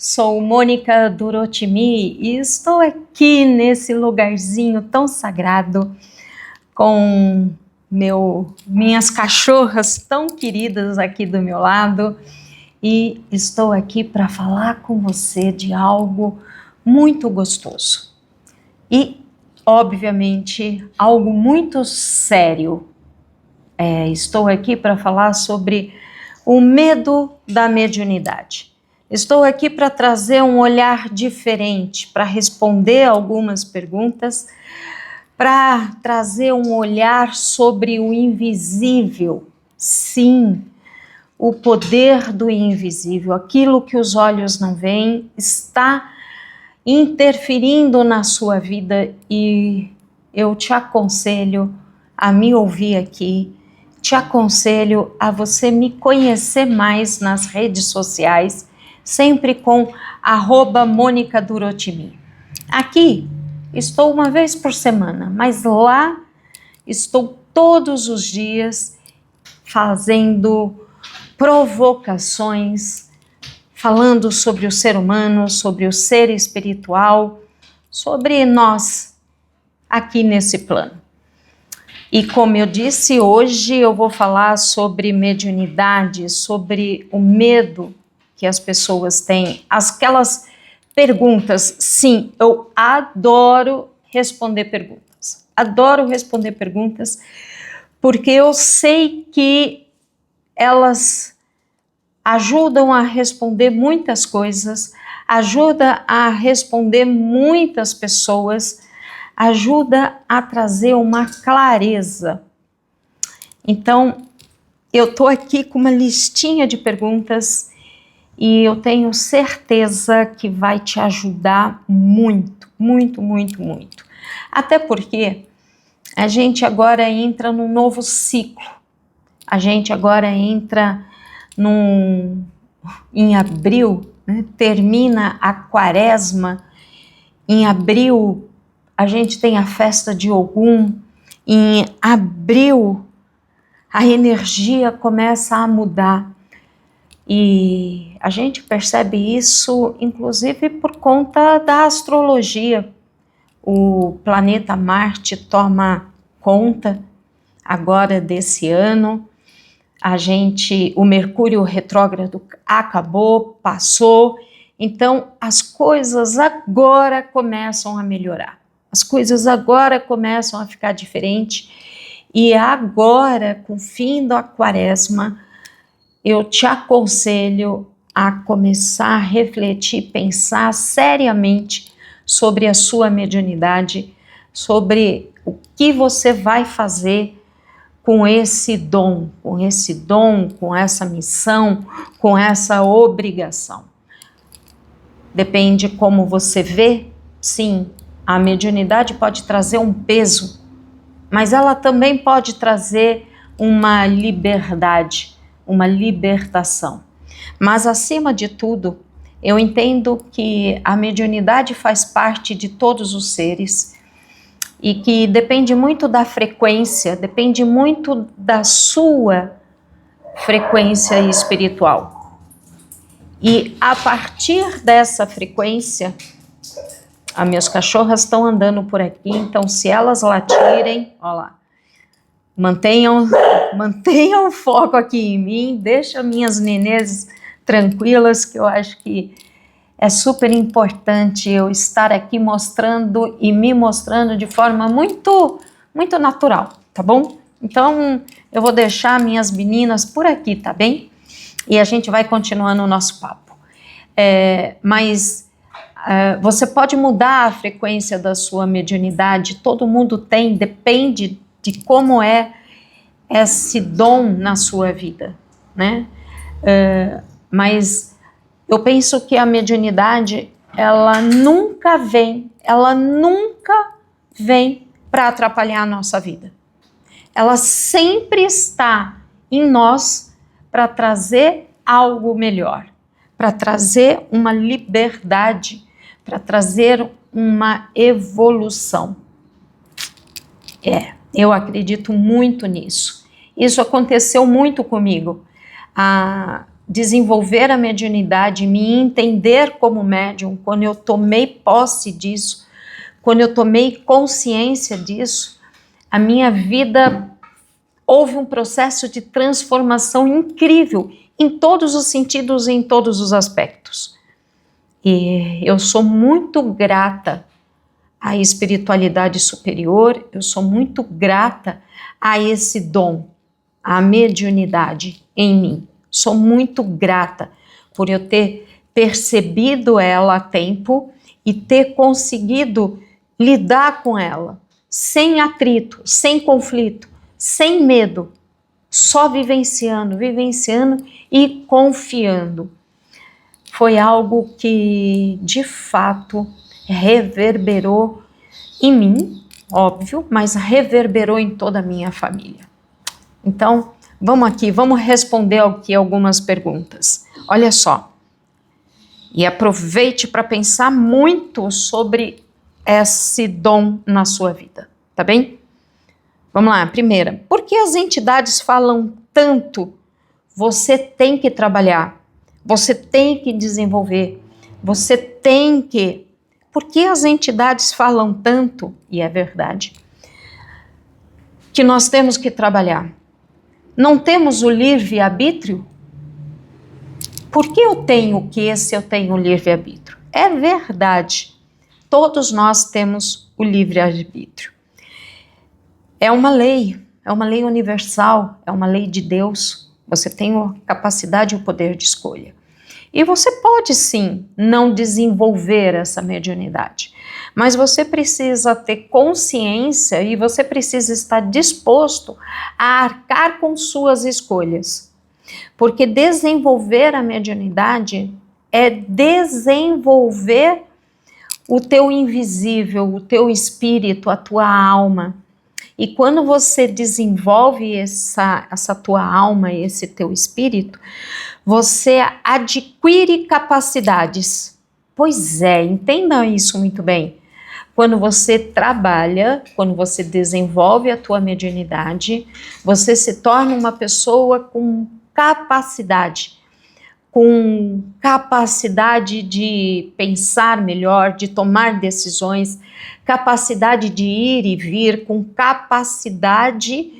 Sou Mônica Durotimi e estou aqui nesse lugarzinho tão sagrado com minhas cachorras tão queridas aqui do meu lado e estou aqui para falar com você de algo muito gostoso e, obviamente, algo muito sério. Estou aqui para falar sobre o medo da mediunidade. Estou aqui para trazer um olhar diferente, para responder algumas perguntas, para trazer um olhar sobre o invisível. Sim, o poder do invisível, aquilo que os olhos não veem, está interferindo na sua vida e eu te aconselho a me ouvir aqui, te aconselho a você me conhecer mais nas redes sociais, sempre com @Mônica Durotimi. Aqui estou uma vez por semana, mas lá estou todos os dias fazendo provocações, falando sobre o ser humano, sobre o ser espiritual, sobre nós aqui nesse plano. E como eu disse, hoje eu vou falar sobre mediunidade, sobre o medo que as pessoas têm, aquelas perguntas. Sim, eu adoro responder perguntas, porque eu sei que elas ajudam a responder muitas coisas, ajuda a responder muitas pessoas, ajuda a trazer uma clareza. Então, eu estou aqui com uma listinha de perguntas e eu tenho certeza que vai te ajudar muito, muito, muito, muito. Até porque a gente agora entra num novo ciclo. A gente agora entra em abril, né? Termina a quaresma. Em abril a gente tem a festa de Ogum. Em abril a energia começa a mudar. E a gente percebe isso, inclusive, por conta da astrologia. O planeta Marte toma conta agora desse ano. O Mercúrio retrógrado acabou, passou. Então, as coisas agora começam a melhorar. As coisas agora começam a ficar diferentes. E agora, com o fim da quaresma, eu te aconselho a começar a refletir, pensar seriamente sobre a sua mediunidade, sobre o que você vai fazer com esse dom, com essa missão, com essa obrigação. Depende como você vê. Sim, a mediunidade pode trazer um peso, mas ela também pode trazer uma liberdade, uma libertação. Mas, acima de tudo, eu entendo que a mediunidade faz parte de todos os seres e que depende muito da frequência, depende muito da sua frequência espiritual. E a partir dessa frequência, as minhas cachorras estão andando por aqui, então se elas latirem, ó lá, mantenham o foco aqui em mim, deixa minhas nenês tranquilas, que eu acho que é super importante eu estar aqui mostrando e me mostrando de forma muito, muito natural, tá bom? Então, eu vou deixar minhas meninas por aqui, tá bem? E a gente vai continuando o nosso papo. Mas você pode mudar a frequência da sua mediunidade, todo mundo tem, depende de como é esse dom na sua vida, né? Mas eu penso que a mediunidade, ela nunca vem para atrapalhar a nossa vida. Ela sempre está em nós para trazer algo melhor, para trazer uma liberdade, para trazer uma evolução. Eu acredito muito nisso. Isso aconteceu muito comigo. desenvolver a mediunidade, me entender como médium, quando eu tomei posse disso, quando eu tomei consciência disso, a minha vida houve um processo de transformação incrível em todos os sentidos e em todos os aspectos. E eu sou muito grata à espiritualidade superior, eu sou muito grata a esse dom, à mediunidade em mim. Sou muito grata por eu ter percebido ela a tempo e ter conseguido lidar com ela, sem atrito, sem conflito, sem medo, só vivenciando e confiando. Foi algo que, de fato, reverberou em mim, óbvio, mas reverberou em toda a minha família. Então, vamos responder aqui algumas perguntas. Olha só, e aproveite para pensar muito sobre esse dom na sua vida, tá bem? Vamos lá, primeira, por que as entidades falam tanto? Você tem que trabalhar, você tem que desenvolver, você tem que... Por que as entidades falam tanto? E é verdade, que nós temos que trabalhar. Não temos o livre-arbítrio? Por que eu tenho que se eu tenho o livre-arbítrio? É verdade, todos nós temos o livre-arbítrio. É uma lei universal, é uma lei de Deus. Você tem a capacidade e o poder de escolha. E você pode sim não desenvolver essa mediunidade, mas você precisa ter consciência e você precisa estar disposto a arcar com suas escolhas. Porque desenvolver a mediunidade é desenvolver o teu invisível, o teu espírito, a tua alma. E quando você desenvolve essa tua alma, esse teu espírito, você adquire capacidades. Pois é, entenda isso muito bem. Quando você trabalha, quando você desenvolve a tua mediunidade, você se torna uma pessoa com capacidade de pensar melhor, de tomar decisões, capacidade de ir e vir, com capacidade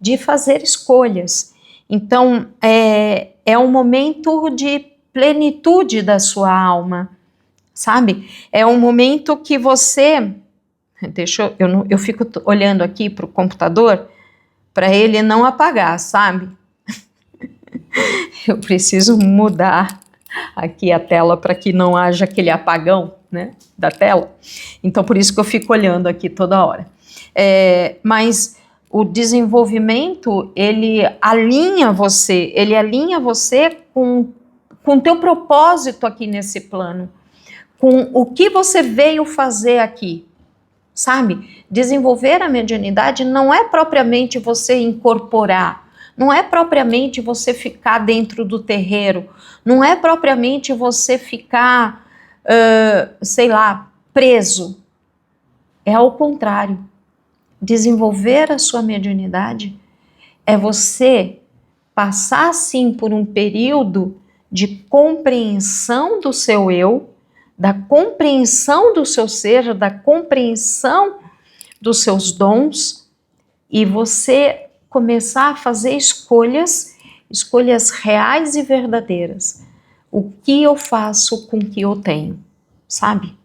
de fazer escolhas. Então, é um momento de plenitude da sua alma, sabe? É um momento que você... eu fico olhando aqui para o computador, para ele não apagar, sabe? Eu preciso mudar aqui a tela para que não haja aquele apagão, né, da tela. Então, por isso que eu fico olhando aqui toda hora. Mas o desenvolvimento, ele alinha você com o teu propósito aqui nesse plano, com o que você veio fazer aqui, sabe? Desenvolver a mediunidade não é propriamente você incorporar, não é propriamente você ficar dentro do terreiro, não é propriamente você ficar, preso. É ao contrário. Desenvolver a sua mediunidade é você passar, sim, por um período de compreensão do seu eu, da compreensão do seu ser, da compreensão dos seus dons, e você começar a fazer escolhas reais e verdadeiras. O que eu faço com o que eu tenho, sabe?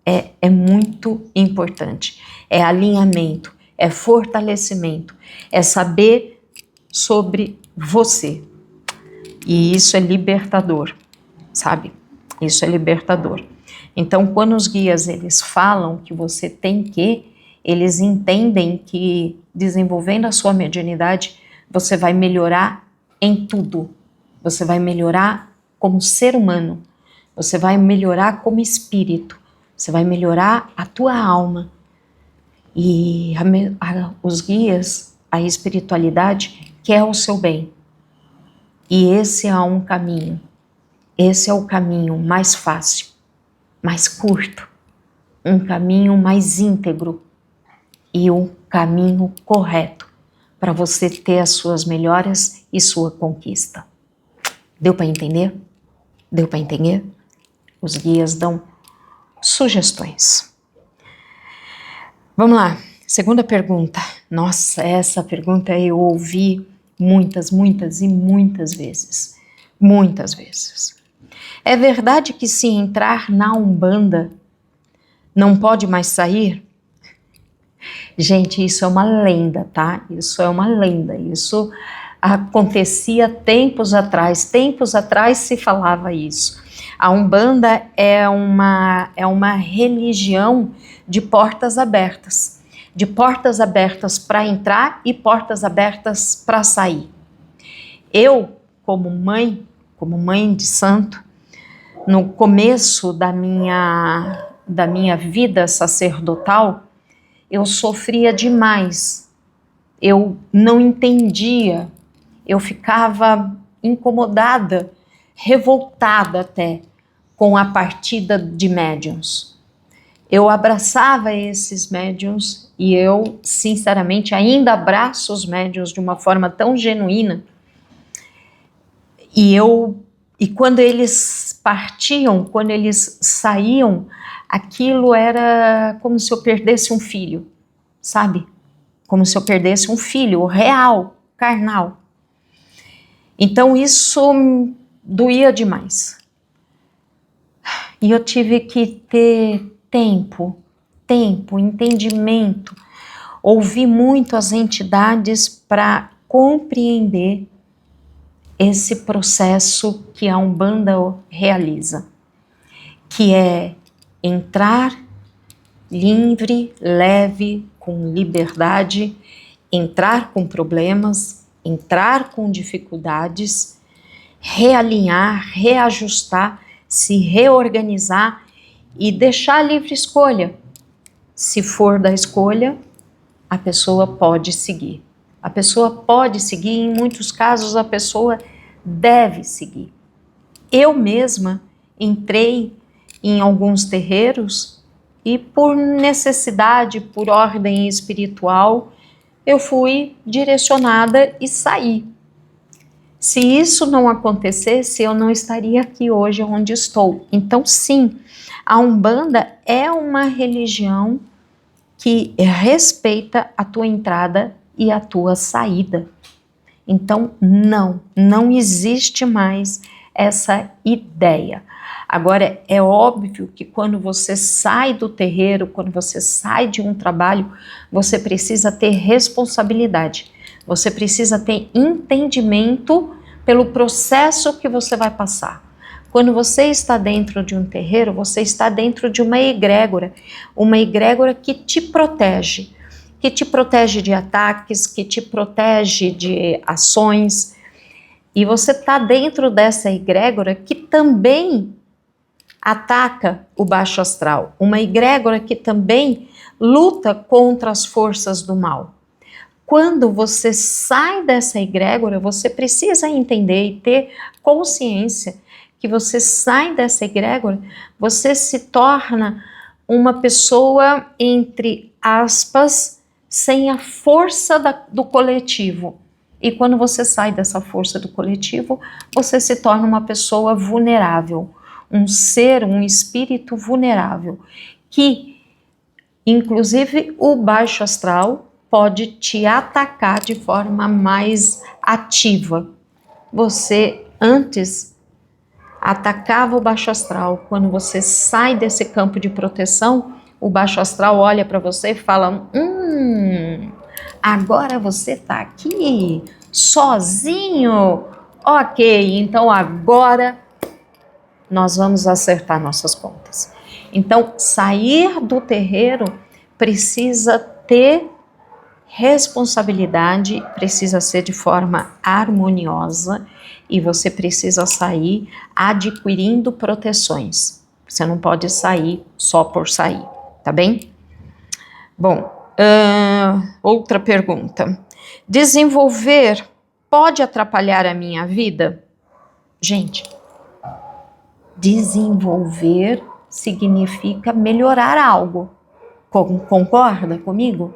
É muito importante. É alinhamento, é fortalecimento, é saber sobre você. E isso é libertador, sabe? Isso é libertador. Então, quando os guias eles falam que você tem que, eles entendem que desenvolvendo a sua mediunidade, você vai melhorar em tudo. Você vai melhorar como ser humano, você vai melhorar como espírito, você vai melhorar a tua alma. E os guias, a espiritualidade, quer o seu bem. E esse é um caminho. Esse é o caminho mais fácil, mais curto, um caminho mais íntegro e um caminho correto para você ter as suas melhoras e sua conquista. Deu para entender? Deu para entender? Os guias dão sugestões. Vamos lá, segunda pergunta. Nossa, essa pergunta eu ouvi muitas e muitas vezes. Muitas vezes. É verdade que se entrar na Umbanda não pode mais sair? Gente, isso é uma lenda, tá? Isso é uma lenda. Isso acontecia tempos atrás se falava isso. A Umbanda é uma religião de portas abertas para entrar e portas abertas para sair. Eu, como mãe de santo, no começo da minha vida sacerdotal, eu sofria demais, eu não entendia, eu ficava incomodada, revoltada até com a partida de médiuns. Eu abraçava esses médiuns e eu, sinceramente, ainda abraço os médiuns de uma forma tão genuína. E quando eles partiam, quando eles saíam, aquilo era como se eu perdesse um filho, sabe? Como se eu perdesse um filho real, carnal. Então isso doía demais. E eu tive que ter tempo, entendimento, ouvir muito as entidades para compreender esse processo que a Umbanda realiza, que é entrar livre, leve, com liberdade, entrar com problemas, entrar com dificuldades, realinhar, reajustar, se reorganizar e deixar livre escolha. Se for da escolha, a pessoa pode seguir. A pessoa pode seguir, em muitos casos a pessoa deve seguir. Eu mesma entrei em alguns terreiros e por necessidade, por ordem espiritual, eu fui direcionada e saí. Se isso não acontecesse, eu não estaria aqui hoje onde estou. Então, sim, a Umbanda é uma religião que respeita a tua entrada e a tua saída. Então, não existe mais essa ideia. Agora, é óbvio que quando você sai do terreiro, quando você sai de um trabalho, você precisa ter responsabilidade. Você precisa ter entendimento pelo processo que você vai passar. Quando você está dentro de um terreiro, você está dentro de uma egrégora que te protege de ataques, que te protege de ações. E você está dentro dessa egrégora que também ataca o baixo astral, uma egrégora que também luta contra as forças do mal. Quando você sai dessa egrégora, você precisa entender e ter consciência que você sai dessa egrégora, você se torna uma pessoa, entre aspas, sem a força do coletivo. E quando você sai dessa força do coletivo, você se torna uma pessoa vulnerável, um ser, um espírito vulnerável, que, inclusive, o baixo astral pode te atacar de forma mais ativa. Você antes atacava o baixo astral. Quando você sai desse campo de proteção, o baixo astral olha para você e fala: agora você está aqui sozinho? Ok, então agora nós vamos acertar nossas contas. Então, sair do terreiro precisa ter responsabilidade, precisa ser de forma harmoniosa e você precisa sair adquirindo proteções. Você não pode sair só por sair, tá bem? Bom, outra pergunta. Desenvolver pode atrapalhar a minha vida? Gente, desenvolver significa melhorar algo. Concorda comigo?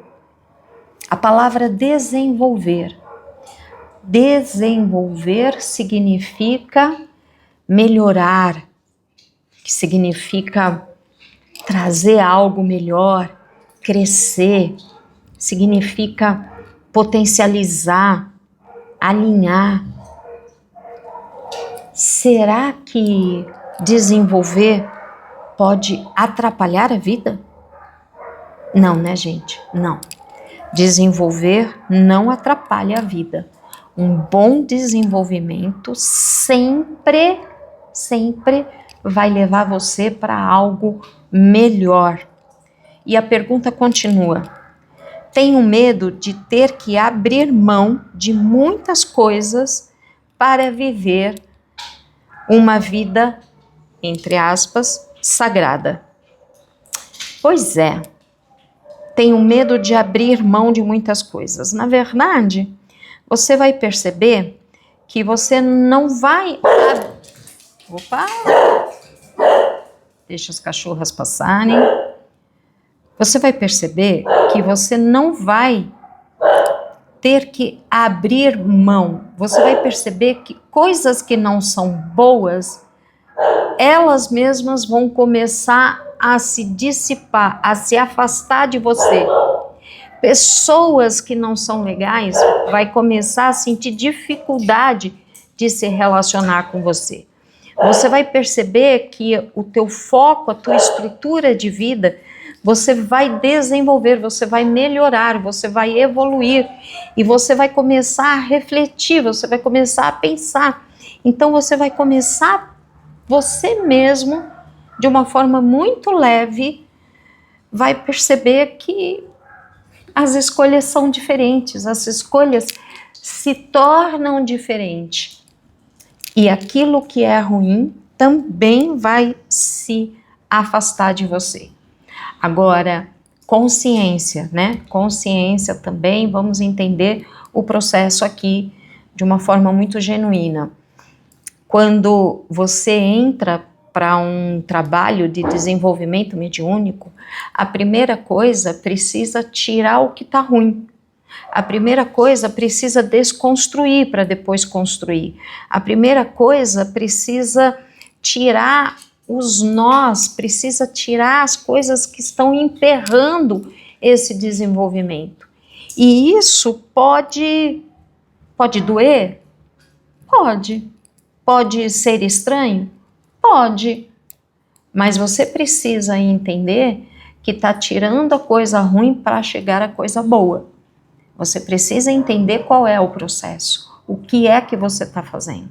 A palavra desenvolver. Desenvolver significa melhorar, que significa trazer algo melhor, crescer, significa potencializar, alinhar. Será que desenvolver pode atrapalhar a vida? Não, né, gente? Não. Desenvolver não atrapalha a vida. Um bom desenvolvimento sempre vai levar você para algo melhor. E a pergunta continua: tenho medo de ter que abrir mão de muitas coisas para viver uma vida, entre aspas, sagrada. Pois é, tenho medo de abrir mão de muitas coisas. Na verdade, você vai perceber que você não vai... Opa! Deixa as cachorras passarem. Você vai perceber que você não vai ter que abrir mão. Você vai perceber que coisas que não são boas, elas mesmas vão começar a se dissipar, a se afastar de você. Pessoas que não são legais vai começar a sentir dificuldade de se relacionar com você. Você vai perceber que o teu foco, a tua estrutura de vida, você vai desenvolver, você vai melhorar, você vai evoluir e você vai começar a refletir, você vai começar a pensar. Então você vai começar você mesmo, de uma forma muito leve, vai perceber que as escolhas são diferentes, as escolhas se tornam diferentes. E aquilo que é ruim também vai se afastar de você. Agora, consciência, né? Consciência também, vamos entender o processo aqui de uma forma muito genuína. Quando você entra para um trabalho de desenvolvimento mediúnico, a primeira coisa precisa tirar o que está ruim. A primeira coisa precisa desconstruir para depois construir. A primeira coisa precisa tirar os nós, precisa tirar as coisas que estão emperrando esse desenvolvimento. E isso pode doer? Pode. Pode ser estranho? Pode. Mas você precisa entender que está tirando a coisa ruim para chegar à coisa boa. Você precisa entender qual é o processo, o que é que você está fazendo.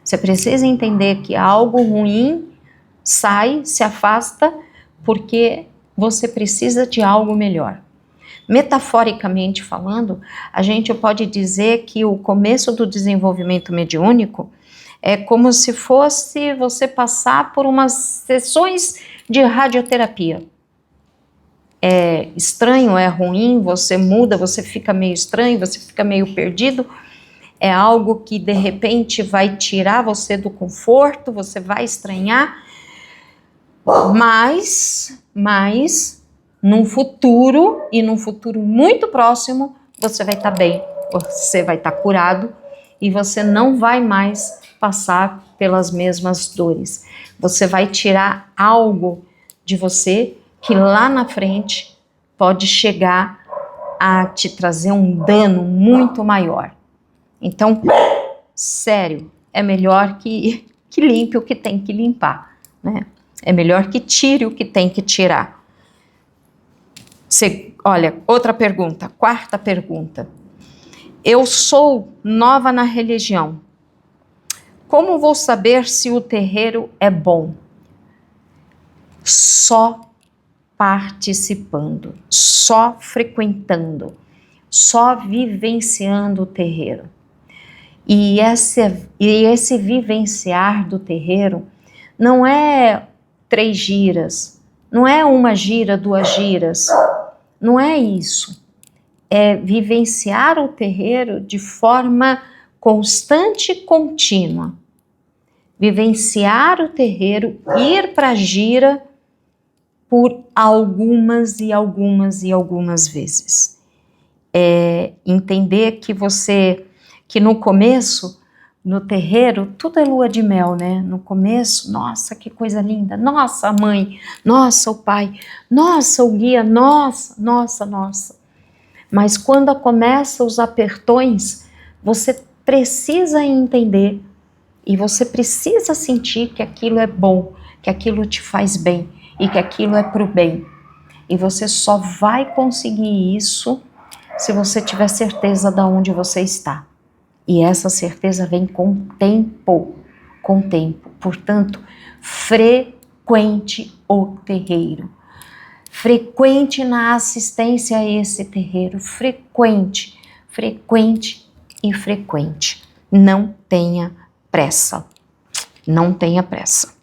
Você precisa entender que algo ruim sai, se afasta, porque você precisa de algo melhor. Metaforicamente falando, a gente pode dizer que o começo do desenvolvimento mediúnico é como se fosse você passar por umas sessões de radioterapia. É estranho, é ruim, você muda, você fica meio estranho, você fica meio perdido. É algo que de repente vai tirar você do conforto, você vai estranhar. Mas num futuro, e num futuro muito próximo, você vai estar bem, você vai estar curado e você não vai mais passar pelas mesmas dores. Você vai tirar algo de você que lá na frente pode chegar a te trazer um dano muito maior. Então, sério, é melhor que limpe o que tem que limpar, né? É melhor que tire o que tem que tirar. Olha, outra pergunta, quarta pergunta. Eu sou nova na religião. Como vou saber se o terreiro é bom? Só participando, só frequentando, só vivenciando o terreiro. E esse vivenciar do terreiro não é 3 giras, não é uma gira, 2 giras, não é isso. É vivenciar o terreiro de forma constante e contínua. Vivenciar o terreiro, ir para a gira por algumas e algumas vezes. Entender que que no começo, no terreiro, tudo é lua de mel, né? No começo, nossa, que coisa linda, nossa, a mãe, nossa, o pai, nossa, o guia, nossa, nossa, nossa. Mas quando começam os apertões, você precisa entender e você precisa sentir que aquilo é bom, que aquilo te faz bem e que aquilo é pro bem. E você só vai conseguir isso se você tiver certeza de onde você está. E essa certeza vem com tempo, com tempo. Portanto, frequente o terreiro. Frequente na assistência a esse terreiro. Frequente, frequente e frequente. Não tenha pressa. Não tenha pressa.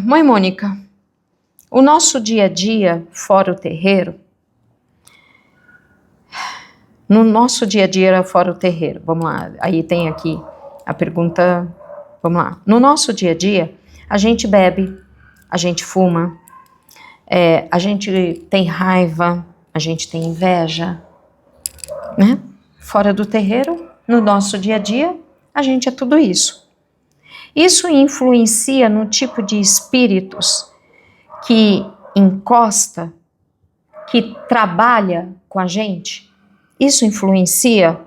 Mãe Mônica, o nosso dia a dia, fora o terreiro, no nosso dia a dia fora o terreiro, vamos lá, aí tem aqui a pergunta, vamos lá. No nosso dia a dia, a gente bebe, a gente fuma, a gente tem raiva, a gente tem inveja, né? Fora do terreiro, no nosso dia a dia, a gente é tudo isso. Isso influencia no tipo de espíritos que encosta, que trabalha com a gente? Isso influencia?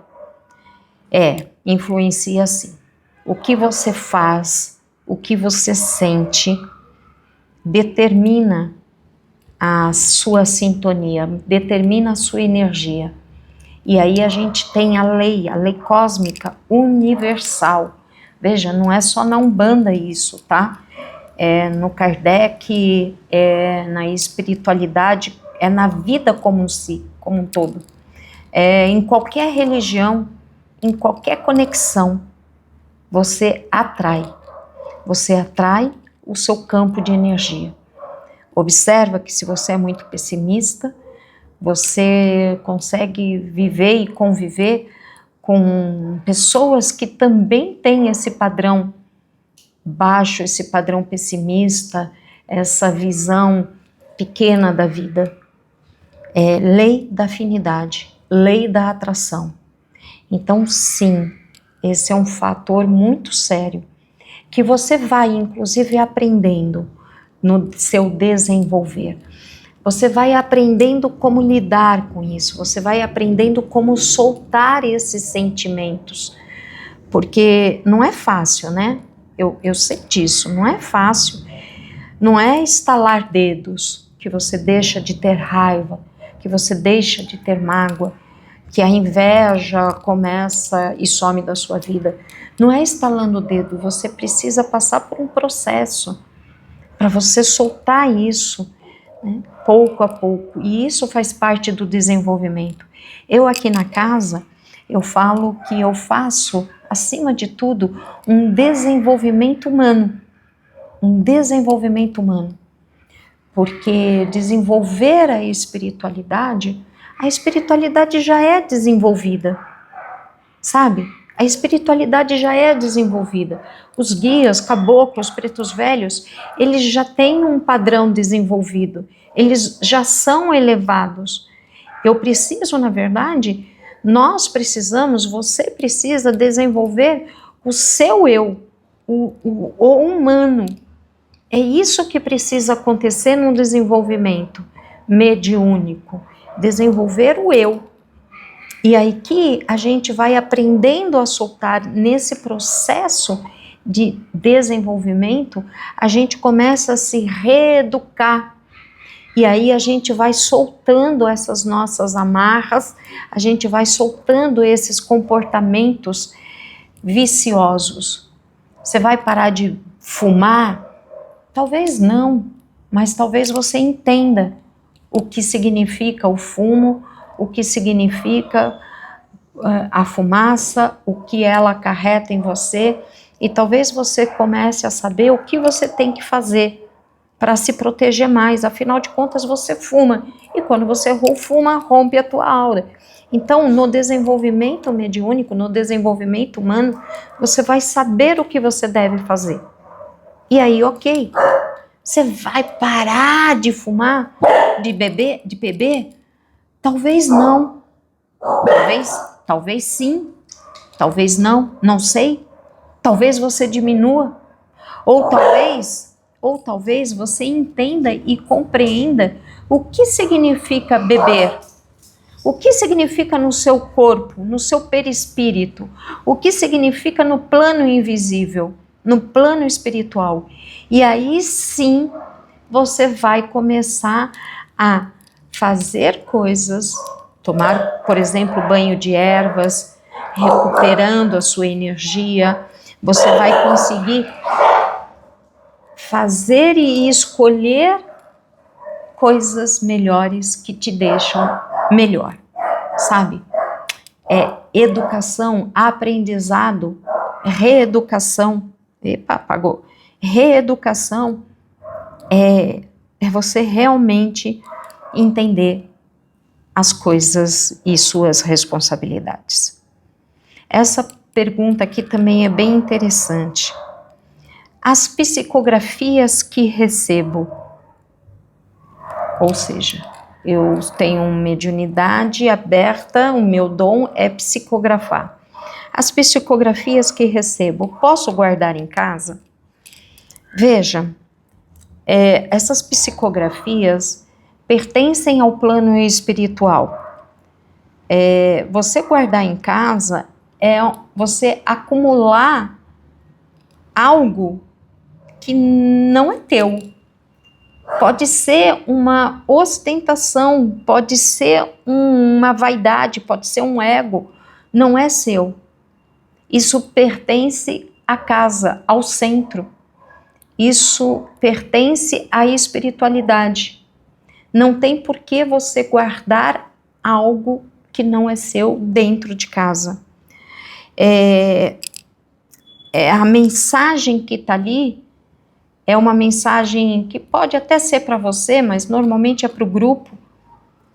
Influencia sim. O que você faz, o que você sente, determina a sua sintonia, determina a sua energia. E aí a gente tem a lei cósmica universal. Veja, não é só na Umbanda isso, tá? No Kardec, na espiritualidade, na vida como um todo. Em qualquer religião, em qualquer conexão, você atrai o seu campo de energia. Observa que se você é muito pessimista, você consegue viver e conviver com pessoas que também têm esse padrão baixo, esse padrão pessimista, essa visão pequena da vida. Lei da afinidade, lei da atração. Então, sim, esse é um fator muito sério, que você vai, inclusive, aprendendo no seu desenvolver. Você vai aprendendo como lidar com isso, você vai aprendendo como soltar esses sentimentos, porque não é fácil, né? Eu sei disso, não é fácil. Não é estalar dedos que você deixa de ter raiva, que você deixa de ter mágoa, que a inveja começa e some da sua vida. Não é estalando o dedo, você precisa passar por um processo para você soltar isso, né, pouco a pouco. E isso faz parte do desenvolvimento. Eu aqui na casa, eu falo que eu faço, acima de tudo, um desenvolvimento humano. Um desenvolvimento humano. Porque desenvolver a espiritualidade já é desenvolvida, sabe? A espiritualidade já é desenvolvida. Os guias, caboclos, pretos velhos, eles já têm um padrão desenvolvido, eles já são elevados. Eu preciso, na verdade, nós precisamos, você precisa desenvolver o seu eu, o humano. É isso que precisa acontecer no desenvolvimento mediúnico, desenvolver o eu. E aí que a gente vai aprendendo a soltar nesse processo de desenvolvimento, a gente começa a se reeducar. E aí a gente vai soltando essas nossas amarras, a gente vai soltando esses comportamentos viciosos. Você vai parar de fumar? Talvez não, mas talvez você entenda o que significa o fumo, o que significa a fumaça, o que ela acarreta em você, e talvez você comece a saber o que você tem que fazer para se proteger mais. Afinal de contas, você fuma, e quando você fuma, rompe a tua aura. Então, no desenvolvimento mediúnico, no desenvolvimento humano, você vai saber o que você deve fazer. E aí, ok, você vai parar de fumar, de beber? Talvez não, talvez sim, talvez não, não sei. Talvez você diminua, ou talvez você entenda e compreenda o que significa beber. O que significa no seu corpo, no seu perispírito? O que significa no plano invisível, no plano espiritual? E aí sim, você vai começar a fazer coisas, tomar, por exemplo, banho de ervas, recuperando a sua energia. Você vai conseguir fazer e escolher coisas melhores que te deixam melhor, sabe? Educação, aprendizado, reeducação. Epa, apagou. Reeducação é você realmente entender as coisas e suas responsabilidades. Essa pergunta aqui também é bem interessante. As psicografias que recebo, ou seja, eu tenho mediunidade aberta, o meu dom é psicografar. As psicografias que recebo, posso guardar em casa? Veja, essas psicografias pertencem ao plano espiritual. Você guardar em casa é você acumular algo que não é teu. Pode ser uma ostentação, pode ser uma vaidade, pode ser um ego, não é seu. Isso pertence à casa, ao centro. Isso pertence à espiritualidade. Não tem por que você guardar algo que não é seu dentro de casa. A mensagem que está ali é uma mensagem que pode até ser para você, mas normalmente é para o grupo,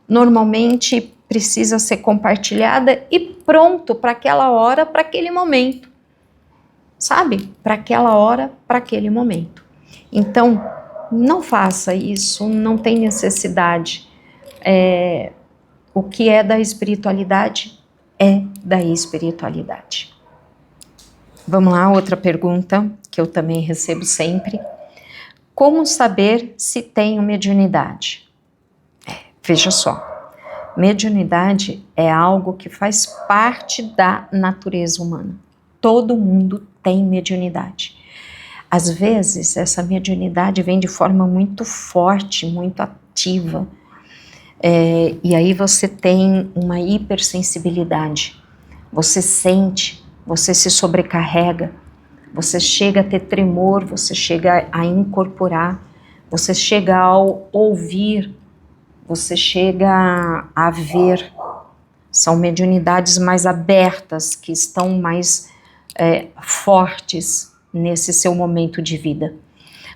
normalmente precisa ser compartilhada e pronto para aquela hora, para aquele momento, sabe? Para aquela hora, para aquele momento. Então, não faça isso, não tem necessidade. O que é da espiritualidade é da espiritualidade. Vamos lá, outra pergunta que eu também recebo sempre. Como saber se tenho mediunidade? Veja só, mediunidade é algo que faz parte da natureza humana. Todo mundo tem mediunidade. Às vezes, essa mediunidade vem de forma muito forte, muito ativa. E aí você tem uma hipersensibilidade. Você sente, você se sobrecarrega. Você chega a ter tremor, você chega a incorporar, você chega a ouvir, você chega a ver. São mediunidades mais abertas, que estão mais fortes nesse seu momento de vida.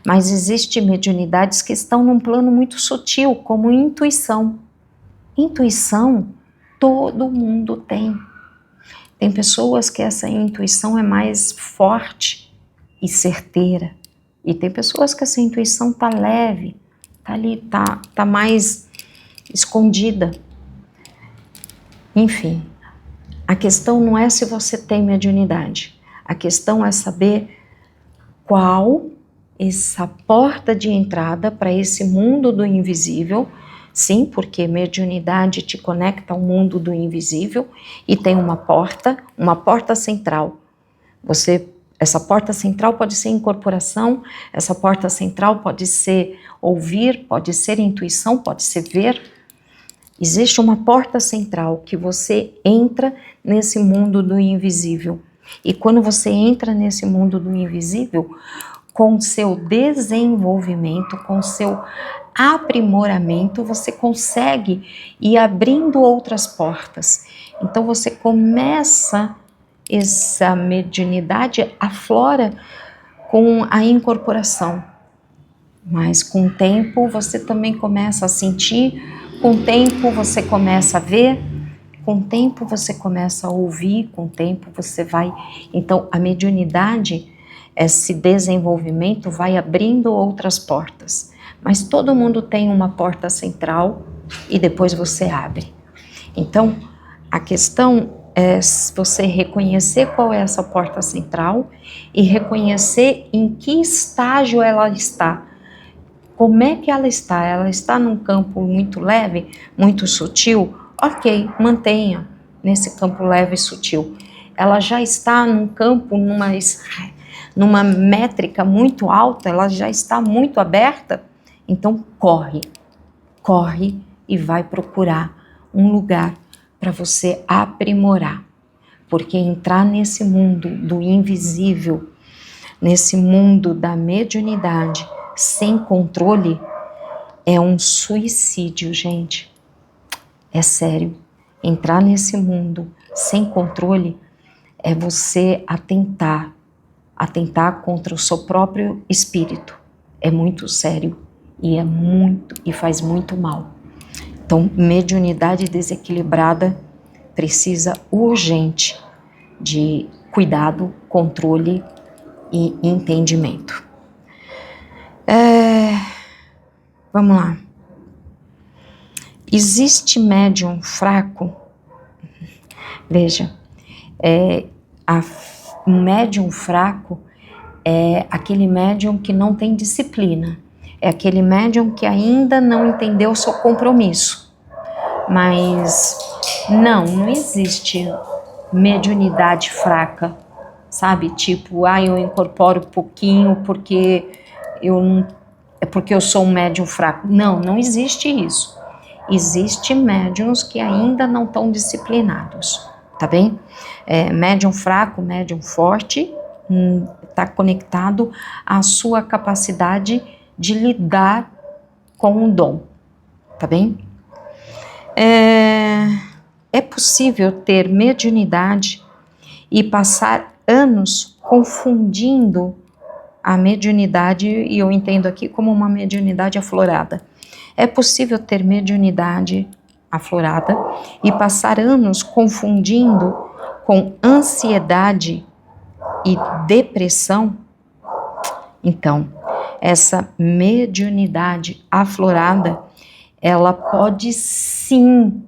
Mas existem mediunidades que estão num plano muito sutil, como intuição. Intuição, todo mundo tem. Tem pessoas que essa intuição é mais forte e certeira. E tem pessoas que essa intuição está leve, está ali, tá mais escondida. Enfim, a questão não é se você tem mediunidade. A questão é saber qual essa porta de entrada para esse mundo do invisível. Sim, porque mediunidade te conecta ao mundo do invisível e tem uma porta central. Essa porta central pode ser incorporação, essa porta central pode ser ouvir, pode ser intuição, pode ser ver. Existe uma porta central que você entra nesse mundo do invisível. E quando você entra nesse mundo do invisível, com seu desenvolvimento, com seu aprimoramento, você consegue ir abrindo outras portas. Então você começa, essa mediunidade aflora com a incorporação. Mas com o tempo você também começa a sentir, com o tempo você começa a ver, com o tempo você começa a ouvir, com o tempo você vai... Então a mediunidade, esse desenvolvimento vai abrindo outras portas. Mas todo mundo tem uma porta central e depois você abre. Então, a questão é você reconhecer qual é essa porta central e reconhecer em que estágio ela está. Como é que ela está? Ela está num campo muito leve, muito sutil? Ok, mantenha nesse campo leve e sutil. Ela já está num campo, numa métrica muito alta, ela já está muito aberta? Então corre e vai procurar um lugar para você aprimorar. Porque entrar nesse mundo do invisível, nesse mundo da mediunidade, sem controle, é um suicídio, gente. É sério. Entrar nesse mundo sem controle é você atentar contra o seu próprio espírito. É muito sério e faz muito mal. Então, mediunidade desequilibrada precisa urgente de cuidado, controle e entendimento. Vamos lá. Existe médium fraco? Veja, um médium fraco é aquele médium que não tem disciplina. É aquele médium que ainda não entendeu o seu compromisso. Mas não existe mediunidade fraca, sabe? Tipo, eu incorporo pouquinho porque eu sou um médium fraco. Não existe isso. Existe médiums que ainda não estão disciplinados, tá bem? Médium fraco, médium forte, está conectado à sua capacidade de lidar com o dom, tá bem? É possível ter mediunidade e passar anos confundindo a mediunidade, e eu entendo aqui como uma mediunidade aflorada. É possível ter mediunidade aflorada e passar anos confundindo com ansiedade e depressão? Então, essa mediunidade aflorada, ela pode sim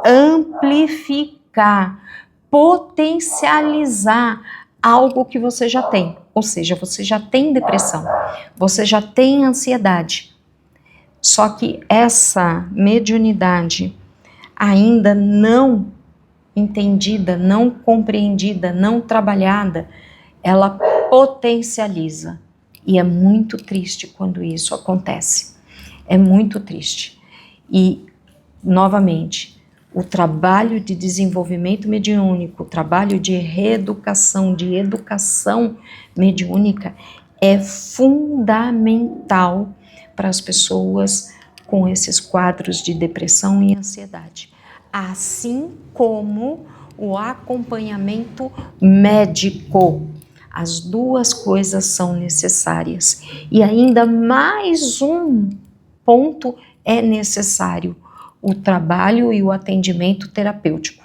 amplificar, potencializar algo que você já tem. Ou seja, você já tem depressão, você já tem ansiedade. Só que essa mediunidade ainda não entendida, não compreendida, não trabalhada, ela potencializa. E é muito triste quando isso acontece. É muito triste. E, novamente, o trabalho de desenvolvimento mediúnico, o trabalho de reeducação, de educação mediúnica é fundamental para as pessoas com esses quadros de depressão e ansiedade. Assim como o acompanhamento médico. As duas coisas são necessárias. E ainda mais um ponto é necessário: o trabalho e o atendimento terapêutico.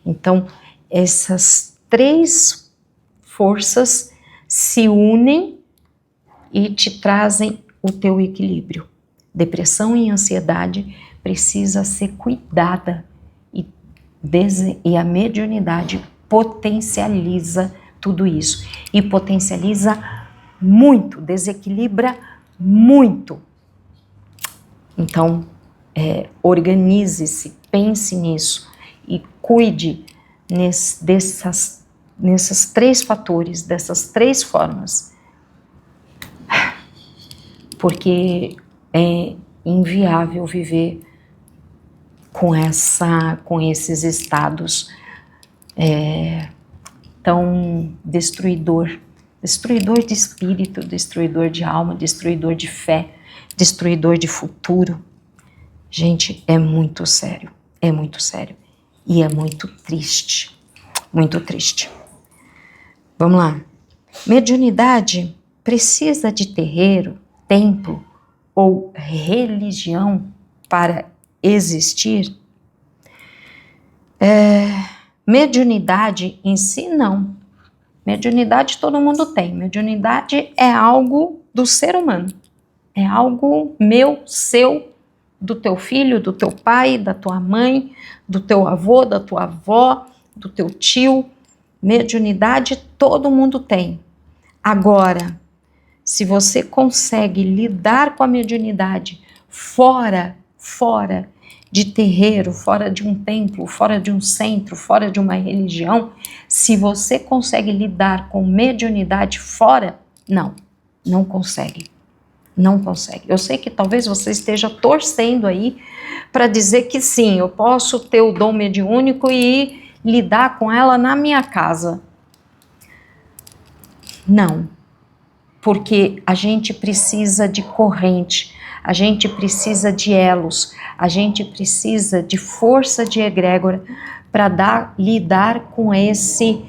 Então, essas três forças se unem e te trazem o teu equilíbrio. Depressão e ansiedade precisa ser cuidada e a mediunidade potencializa tudo isso. E potencializa muito, desequilibra muito. Então, organize-se, pense nisso e cuide nesses três fatores, dessas três formas. Porque é inviável viver com esses estados tão destruidor de espírito, destruidor de alma, destruidor de fé, destruidor de futuro. Gente, é muito sério e é muito triste, muito triste. Vamos lá. Mediunidade precisa de terreiro, templo ou religião para existir? Mediunidade em si, não. Mediunidade todo mundo tem. Mediunidade é algo do ser humano. É algo meu, seu, do teu filho, do teu pai, da tua mãe, do teu avô, da tua avó, do teu tio. Mediunidade todo mundo tem. Agora, se você consegue lidar com a mediunidade fora de terreiro, fora de um templo, fora de um centro, fora de uma religião, se você consegue lidar com mediunidade fora, não consegue. Não consegue. Eu sei que talvez você esteja torcendo aí para dizer que sim, eu posso ter o dom mediúnico e lidar com ela na minha casa. Não, porque a gente precisa de corrente, a gente precisa de elos, a gente precisa de força de egrégora para lidar com esse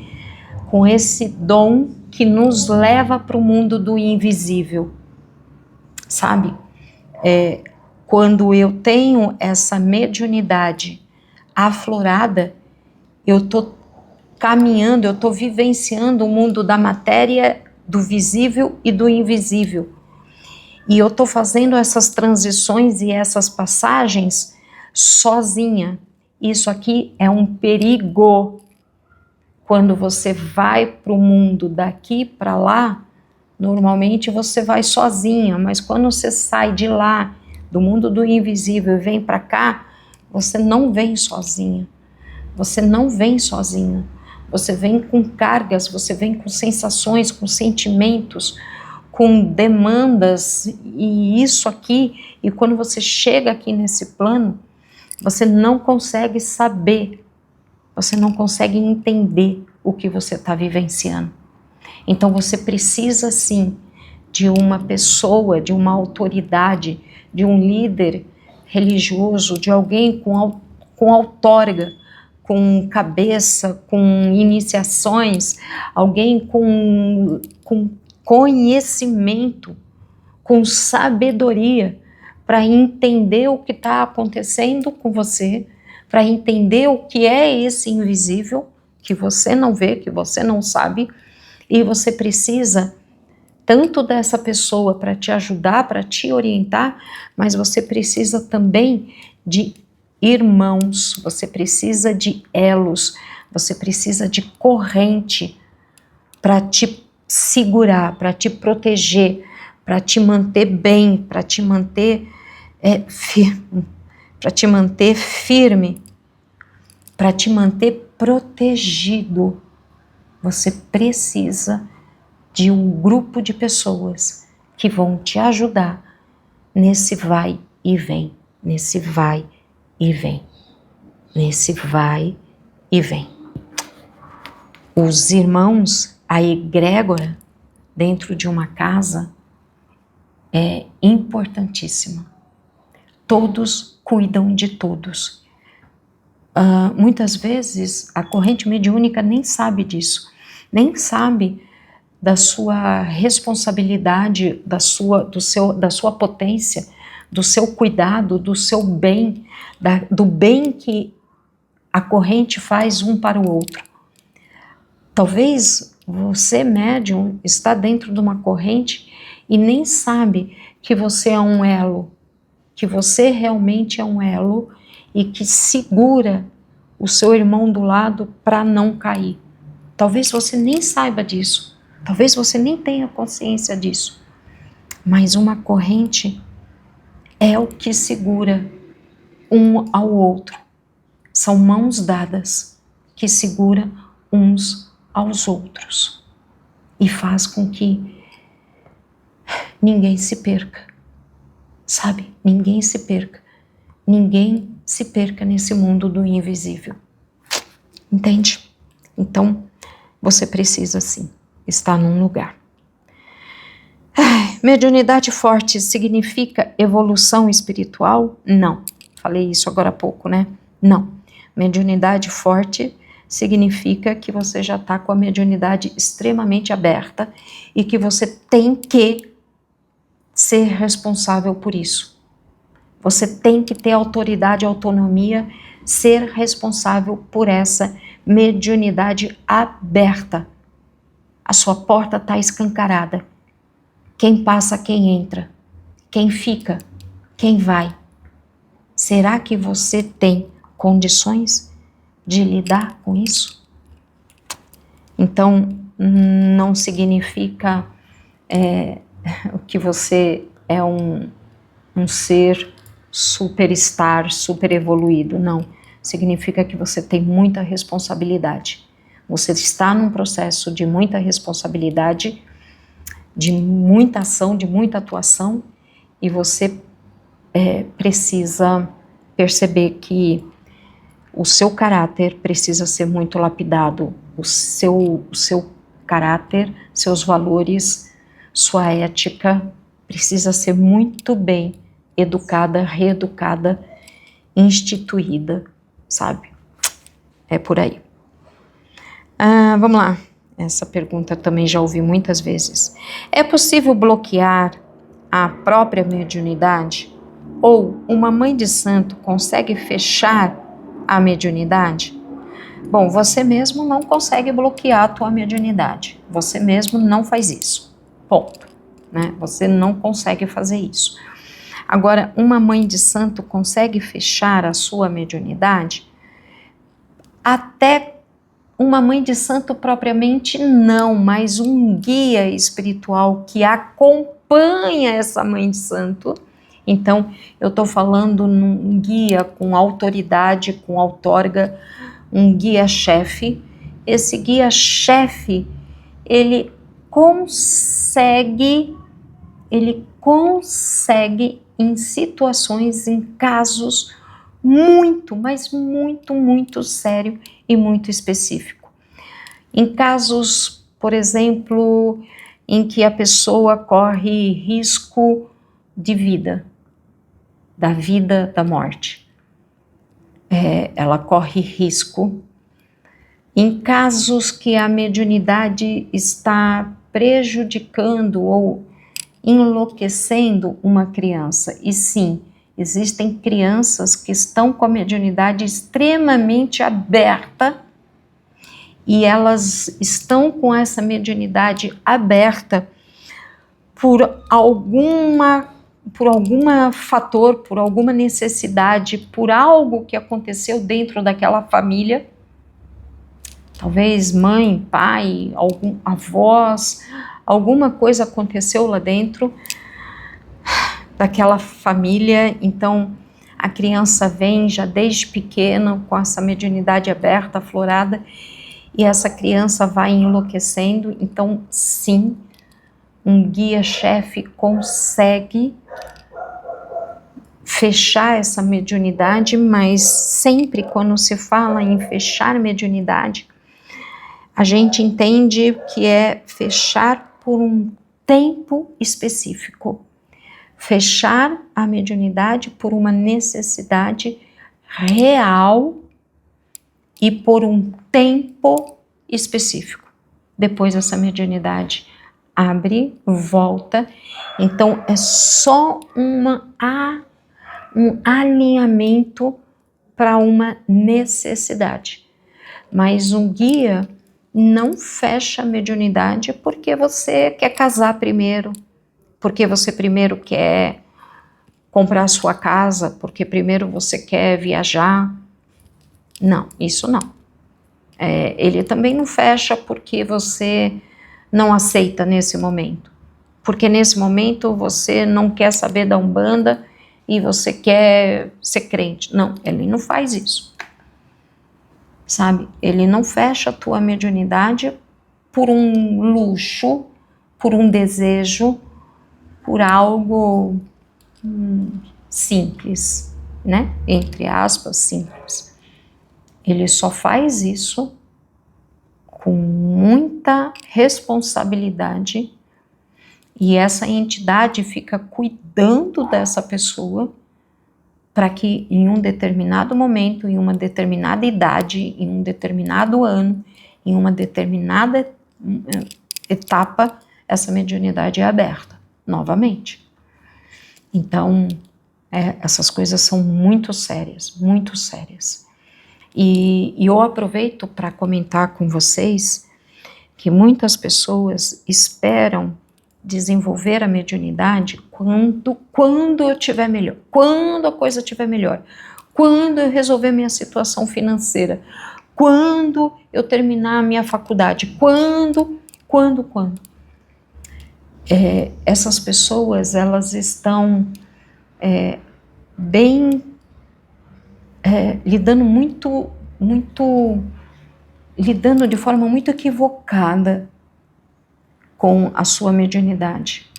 dom que nos leva para o mundo do invisível. Sabe, quando eu tenho essa mediunidade aflorada, eu estou caminhando, eu estou vivenciando o mundo da matéria, do visível e do invisível. E eu estou fazendo essas transições e essas passagens sozinha. Isso aqui é um perigo. Quando você vai para o mundo daqui para lá, normalmente você vai sozinha, mas quando você sai de lá, do mundo do invisível e vem para cá, você não vem sozinha. Você não vem sozinha. Você vem com cargas, você vem com sensações, com sentimentos, com demandas e isso aqui. E quando você chega aqui nesse plano, você não consegue saber, você não consegue entender o que você está vivenciando. Então você precisa sim de uma pessoa, de uma autoridade, de um líder religioso, de alguém com outorga, com cabeça, com iniciações, alguém com conhecimento, com sabedoria, para entender o que está acontecendo com você, para entender o que é esse invisível, que você não vê, que você não sabe. E você precisa tanto dessa pessoa para te ajudar, para te orientar, mas você precisa também de irmãos, você precisa de elos, você precisa de corrente para te segurar, para te proteger, para te manter bem, para te manter firme, para te manter firme, para te manter protegido. Você precisa de um grupo de pessoas que vão te ajudar nesse vai e vem, nesse vai e vem, nesse vai e vem. Os irmãos, a egrégora dentro de uma casa é importantíssima. Todos cuidam de todos. Muitas vezes a corrente mediúnica nem sabe disso, nem sabe da sua responsabilidade, da sua potência, do seu cuidado, do seu bem, do bem que a corrente faz um para o outro. Talvez você, médium, está dentro de uma corrente e nem sabe que você é um elo, que você realmente é um elo e que segura o seu irmão do lado para não cair. Talvez você nem saiba disso, talvez você nem tenha consciência disso, mas uma corrente é o que segura um ao outro. São mãos dadas que seguram uns aos outros e faz com que ninguém se perca, sabe? Ninguém se perca. Ninguém se perca nesse mundo do invisível. Entende? Então, você precisa sim estar num lugar. Mediunidade forte significa evolução espiritual? Não. Falei isso agora há pouco, né? Não. Mediunidade forte significa que você já está com a mediunidade extremamente aberta e que você tem que ser responsável por isso. Você tem que ter autoridade e autonomia, ser responsável por essa mediunidade aberta. A sua porta está escancarada. Quem passa, quem entra. Quem fica, quem vai. Será que você tem condições de lidar com isso? Então, não significa que você é um ser superstar, super evoluído, não. Significa que você tem muita responsabilidade. Você está num processo de muita responsabilidade, de muita ação, de muita atuação, e você precisa perceber que o seu caráter precisa ser muito lapidado, o seu caráter, seus valores, sua ética precisa ser muito bem educada, reeducada, instituída, sabe? É por aí. Vamos lá. Essa pergunta também já ouvi muitas vezes. É possível bloquear a própria mediunidade? Ou uma mãe de santo consegue fechar a mediunidade? Bom, você mesmo não consegue bloquear a tua mediunidade. Você mesmo não faz isso. Ponto. Né? Você não consegue fazer isso. Agora, uma mãe de santo consegue fechar a sua mediunidade? Até uma mãe de santo propriamente não, mas um guia espiritual que acompanha essa mãe de santo. Então, eu estou falando num guia com autoridade, com outorga, um guia-chefe. Esse guia-chefe, ele consegue em situações, em casos muito, mas muito, muito sério e muito específico. Em casos, por exemplo, em que a pessoa corre risco de vida, da morte. Ela corre risco. Em casos que a mediunidade está prejudicando ou enlouquecendo uma criança, e sim, existem crianças que estão com a mediunidade extremamente aberta e elas estão com essa mediunidade aberta por algum fator, por alguma necessidade, por algo que aconteceu dentro daquela família, talvez mãe, pai, avós, alguma coisa aconteceu lá dentro daquela família, então a criança vem já desde pequena com essa mediunidade aberta, aflorada, e essa criança vai enlouquecendo. Então sim, um guia-chefe consegue fechar essa mediunidade, mas sempre quando se fala em fechar mediunidade, a gente entende que é fechar por um tempo específico. Fechar a mediunidade por uma necessidade real e por um tempo específico. Depois essa mediunidade abre, volta, então é só um alinhamento para uma necessidade. Mas um guia não fecha a mediunidade porque você quer casar primeiro, porque você primeiro quer comprar sua casa, porque primeiro você quer viajar. Não, isso não. Ele também não fecha porque você não aceita nesse momento. Porque nesse momento você não quer saber da Umbanda e você quer ser crente. Não, ele não faz isso. Sabe? Ele não fecha a tua mediunidade por um luxo, por um desejo, por algo simples, né? Entre aspas, simples. Ele só faz isso com muita responsabilidade e essa entidade fica cuidando dessa pessoa para que em um determinado momento, em uma determinada idade, em um determinado ano, em uma determinada etapa, essa mediunidade é aberta novamente. Então, essas coisas são muito sérias, muito sérias. E eu aproveito para comentar com vocês que muitas pessoas esperam desenvolver a mediunidade quando eu tiver melhor, quando a coisa estiver melhor, quando eu resolver minha situação financeira, quando eu terminar a minha faculdade, quando. Essas pessoas, elas estão lidando de forma muito equivocada com a sua mediunidade,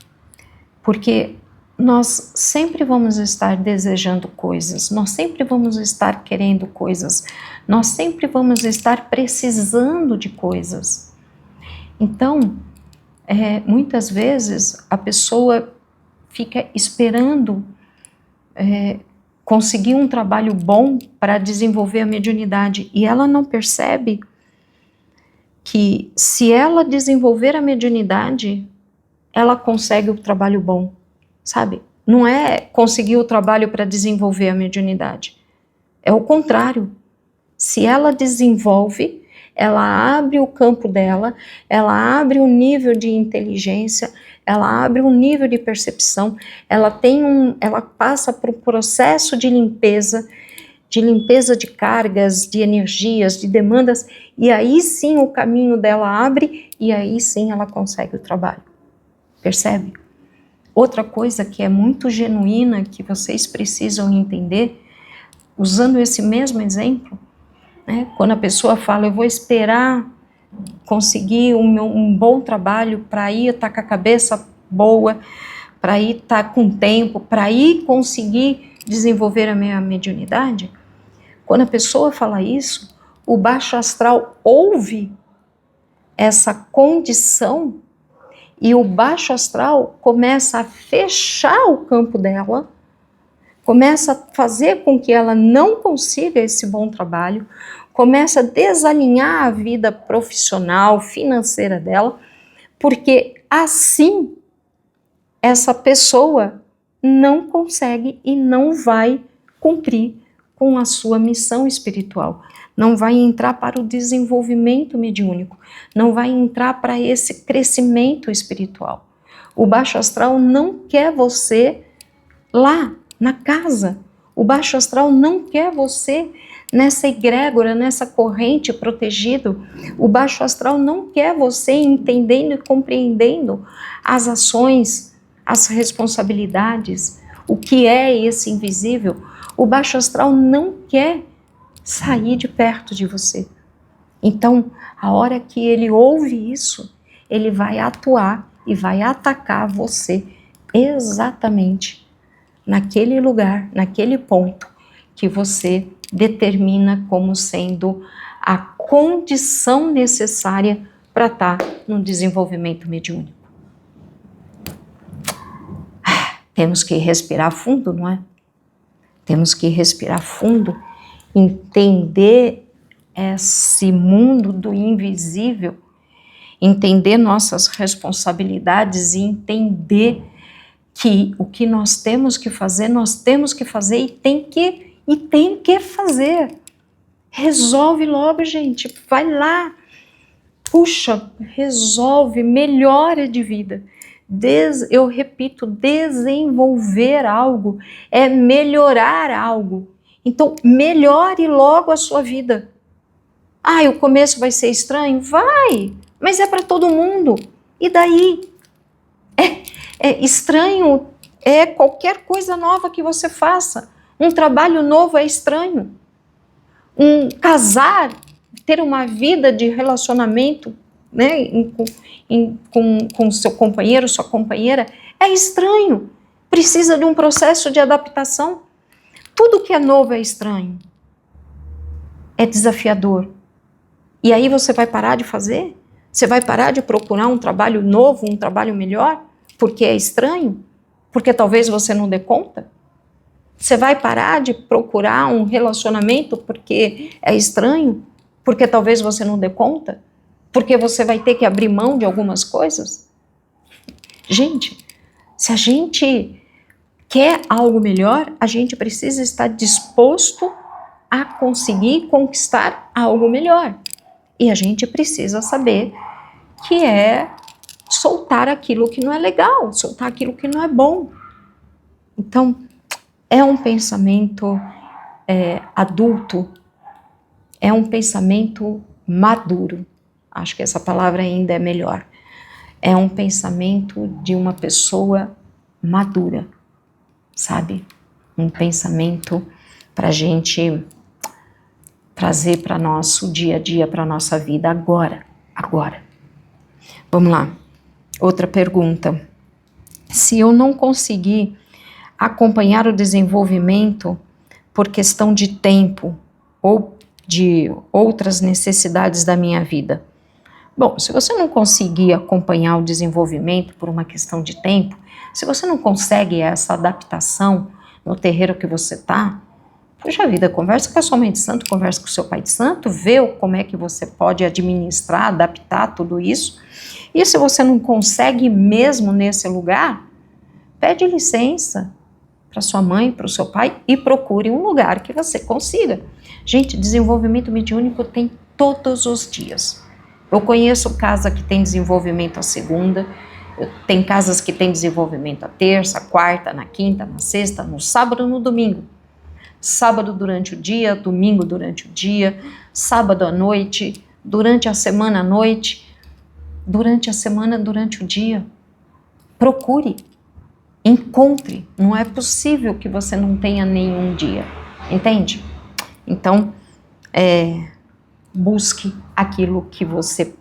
porque nós sempre vamos estar desejando coisas, nós sempre vamos estar querendo coisas, nós sempre vamos estar precisando de coisas. Então, muitas vezes a pessoa fica esperando conseguir um trabalho bom para desenvolver a mediunidade e ela não percebe que se ela desenvolver a mediunidade, ela consegue o trabalho bom, sabe? Não é conseguir o trabalho para desenvolver a mediunidade, é o contrário. Se ela desenvolve, ela abre o campo dela, ela abre o nível de inteligência, ela abre um nível de percepção, ela passa por um processo de limpeza de cargas, de energias, de demandas, e aí sim o caminho dela abre, e aí sim ela consegue o trabalho. Percebe? Outra coisa que é muito genuína, que vocês precisam entender, usando esse mesmo exemplo, né, quando a pessoa fala, eu vou esperar conseguir um bom trabalho para ir estar com a cabeça boa, para ir estar com tempo, para ir conseguir desenvolver a minha mediunidade, quando a pessoa fala isso, o baixo astral ouve essa condição e o baixo astral começa a fechar o campo dela, começa a fazer com que ela não consiga esse bom trabalho, começa a desalinhar a vida profissional, financeira dela, porque assim essa pessoa não consegue e não vai cumprir com a sua missão espiritual, não vai entrar para o desenvolvimento mediúnico, não vai entrar para esse crescimento espiritual. O baixo astral não quer você lá na casa, o baixo astral não quer você nessa egrégora, nessa corrente protegido, o baixo astral não quer você entendendo e compreendendo as ações, as responsabilidades, o que é esse invisível. O baixo astral não quer sair de perto de você. Então, a hora que ele ouve isso, ele vai atuar e vai atacar você exatamente naquele lugar, naquele ponto que você determina como sendo a condição necessária para estar no desenvolvimento mediúnico. Temos que respirar fundo, não é? Temos que respirar fundo, entender esse mundo do invisível, entender nossas responsabilidades e entender que o que nós temos que fazer e tem que fazer. Resolve logo, gente, vai lá, puxa, resolve, melhora de vida. Eu repito, desenvolver algo é melhorar algo. Então, melhore logo a sua vida. O começo vai ser estranho? Vai, mas é para todo mundo. E daí? Estranho é qualquer coisa nova que você faça. Um trabalho novo é estranho. Casar, ter uma vida de relacionamento, né, com seu companheiro, sua companheira, é estranho. Precisa de um processo de adaptação. Tudo que é novo é estranho. É desafiador. E aí você vai parar de fazer? Você vai parar de procurar um trabalho novo, um trabalho melhor? Porque é estranho? Porque talvez você não dê conta? Você vai parar de procurar um relacionamento porque é estranho? Porque talvez você não dê conta? Porque você vai ter que abrir mão de algumas coisas? Gente, se a gente quer algo melhor, a gente precisa estar disposto a conseguir conquistar algo melhor. E a gente precisa saber que é soltar aquilo que não é legal, soltar aquilo que não é bom. Então, é um pensamento adulto, é um pensamento maduro. Acho que essa palavra ainda é melhor. É um pensamento de uma pessoa madura, sabe? Um pensamento para a gente trazer para nosso dia a dia, para nossa vida agora. Vamos lá. Outra pergunta. Se eu não conseguir acompanhar o desenvolvimento por questão de tempo ou de outras necessidades da minha vida. Bom, se você não conseguir acompanhar o desenvolvimento por uma questão de tempo, se você não consegue essa adaptação no terreiro que você está, puxa vida, conversa com a sua mãe de santo, conversa com o seu pai de santo, vê como é que você pode administrar, adaptar tudo isso. E se você não consegue mesmo nesse lugar, pede licença para sua mãe, para o seu pai e procure um lugar que você consiga. Gente, desenvolvimento mediúnico tem todos os dias. Eu conheço casa que tem desenvolvimento a segunda, tem casas que tem desenvolvimento a terça, a quarta, na quinta, na sexta, no sábado, no domingo. Sábado durante o dia, domingo durante o dia, sábado à noite, durante a semana à noite, durante a semana durante o dia. Procure, encontre. Não é possível que você não tenha nenhum dia, entende? Então, busque aquilo que você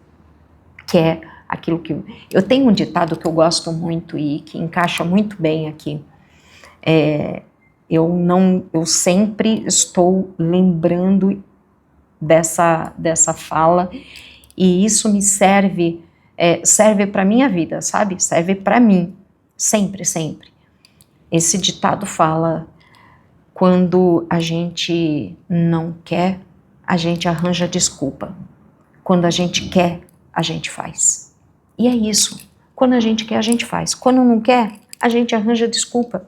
quer, aquilo que... Eu tenho um ditado que eu gosto muito e que encaixa muito bem aqui. Eu sempre estou lembrando dessa fala e isso me serve para minha vida, sabe? Serve para mim, sempre, sempre. Esse ditado fala: quando a gente não quer, a gente arranja desculpa. Quando a gente quer, a gente faz. E é isso. Quando a gente quer, a gente faz. Quando não quer, a gente arranja desculpa.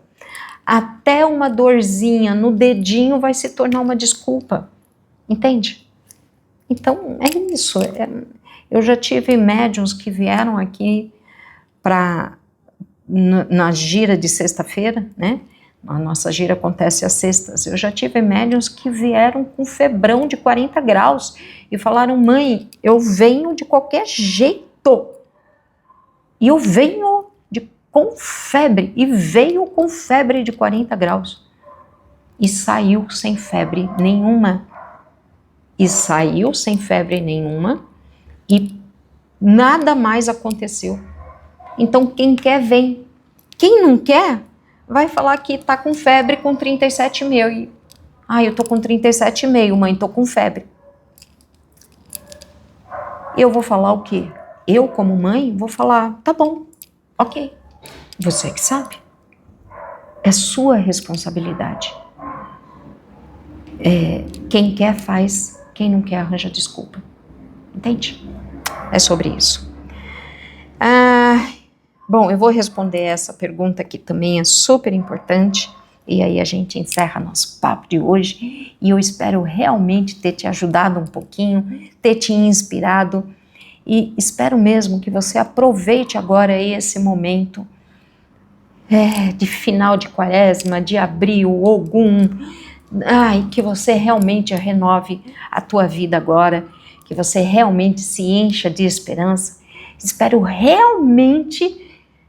Até uma dorzinha no dedinho vai se tornar uma desculpa. Entende? Então, é isso. Eu já tive médiuns que vieram aqui na gira de sexta-feira, né? A nossa gira acontece às sextas. Eu já tive médiuns que vieram com febrão de 40 graus e falaram: mãe, eu venho de qualquer jeito. E eu venho com febre. E veio com febre de 40 graus. E saiu sem febre nenhuma. E nada mais aconteceu. Então quem quer, vem. Quem não quer, vai falar que tá com febre com 37,5. Eu tô com 37,5, mãe, tô com febre. Eu vou falar o quê? Eu, como mãe, vou falar: tá bom, ok. Você que sabe. É sua responsabilidade. Quem quer, faz. Quem não quer, arranja desculpa. Entende? É sobre isso. Bom, eu vou responder essa pergunta que também é super importante. E aí a gente encerra nosso papo de hoje. E eu espero realmente ter te ajudado um pouquinho, ter te inspirado. E espero mesmo que você aproveite agora esse momento de final de quaresma, de abril, Ogum. Que você realmente renove a tua vida agora, que você realmente se encha de esperança. Espero realmente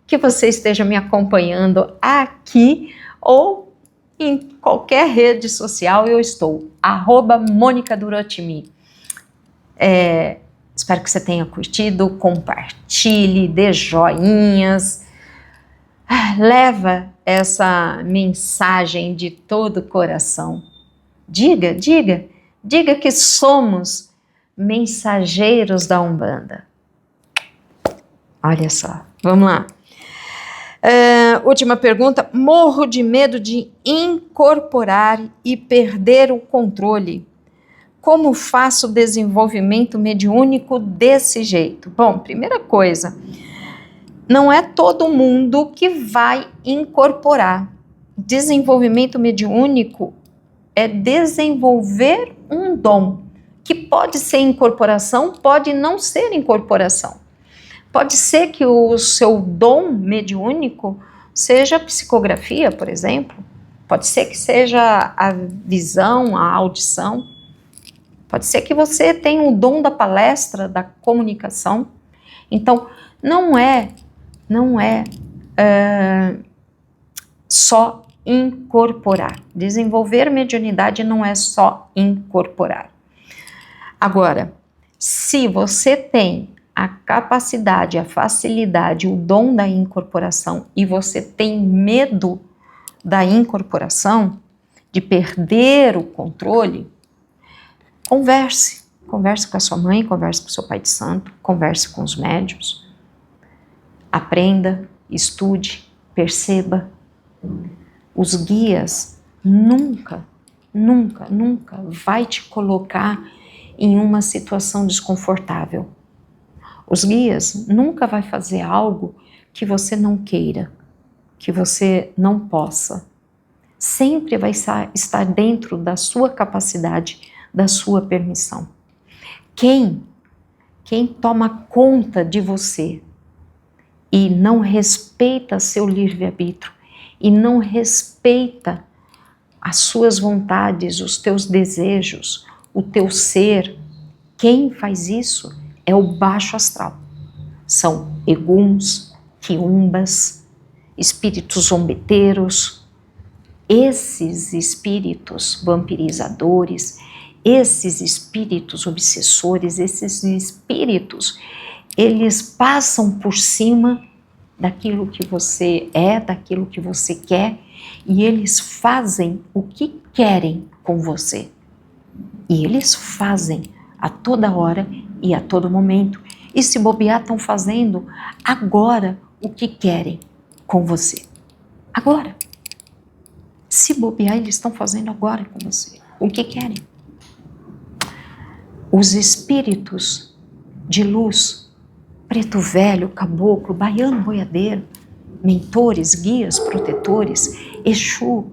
que você esteja me acompanhando aqui ou em qualquer rede social. Eu estou, @MônicaDurotimi. Espero que você tenha curtido, compartilhe, dê joinhas. Leva essa mensagem de todo o coração. Diga que somos mensageiros da Umbanda. Olha só, vamos lá. Última pergunta. Morro de medo de incorporar e perder o controle. Como faço o desenvolvimento mediúnico desse jeito? Bom, primeira coisa, não é todo mundo que vai incorporar. Desenvolvimento mediúnico é desenvolver um dom, que pode ser incorporação, pode não ser incorporação. Pode ser que o seu dom mediúnico seja a psicografia, por exemplo. Pode ser que seja a visão, a audição. Pode ser que você tenha o dom da palestra, da comunicação. Então, não é só incorporar. Desenvolver mediunidade não é só incorporar. Agora, se você tem a capacidade, a facilidade, o dom da incorporação e você tem medo da incorporação, de perder o controle, converse com a sua mãe, converse com o seu pai de santo, converse com os médiuns, aprenda, estude, perceba. Os guias nunca vai te colocar em uma situação desconfortável. Os guias nunca vai fazer algo que você não queira, que você não possa. Sempre vai estar dentro da sua capacidade, da sua permissão. Quem toma conta de você e não respeita seu livre-arbítrio, e não respeita as suas vontades, os teus desejos, o teu ser, quem faz isso é o baixo astral. São eguns, quiumbas, espíritos zombeteiros. Esses espíritos vampirizadores, esses espíritos obsessores, esses espíritos, eles passam por cima daquilo que você é, daquilo que você quer, e eles fazem o que querem com você. E eles fazem a toda hora e a todo momento. E se bobear, estão fazendo agora o que querem com você. Agora. Se bobear, eles estão fazendo agora com você o que querem. Os espíritos de luz, preto velho, caboclo, baiano, boiadeiro, mentores, guias, protetores, Exu,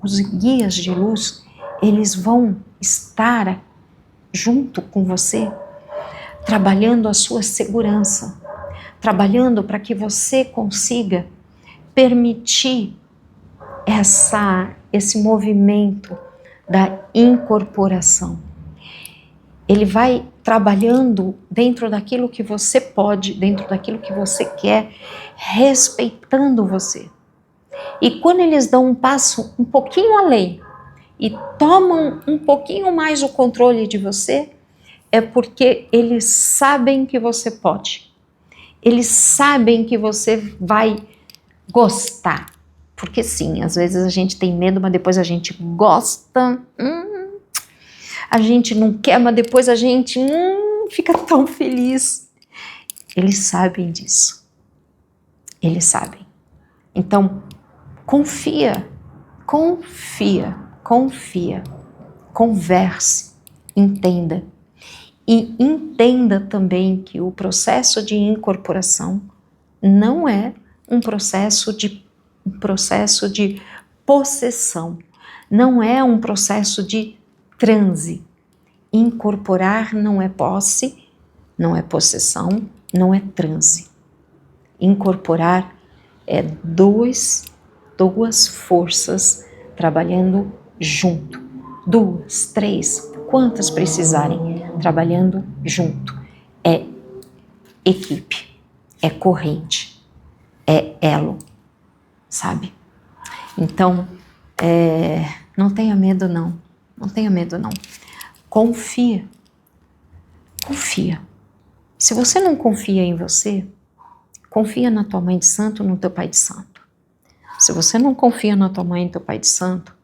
os guias de luz, eles vão estar junto com você, trabalhando a sua segurança, trabalhando para que você consiga permitir esse movimento da incorporação. Ele vai trabalhando dentro daquilo que você pode, dentro daquilo que você quer, respeitando você. E quando eles dão um passo um pouquinho além e tomam um pouquinho mais o controle de você, é porque eles sabem que você pode. Eles sabem que você vai gostar. Porque sim, às vezes a gente tem medo, mas depois a gente gosta. A gente não quer, mas depois a gente fica tão feliz. Eles sabem disso. Eles sabem. Então, confia. Converse, entenda. E entenda também que o processo de incorporação não é um processo de possessão, não é um processo de transe. Incorporar não é posse, não é possessão, não é transe. Incorporar é duas forças trabalhando junto. 2, 3, quantas precisarem, trabalhando junto. É equipe, é corrente, é elo, sabe? Então, não tenha medo não. Confia. Se você não confia em você, confia na tua mãe de santo, no teu pai de santo. Se você não confia na tua mãe e no teu pai de santo,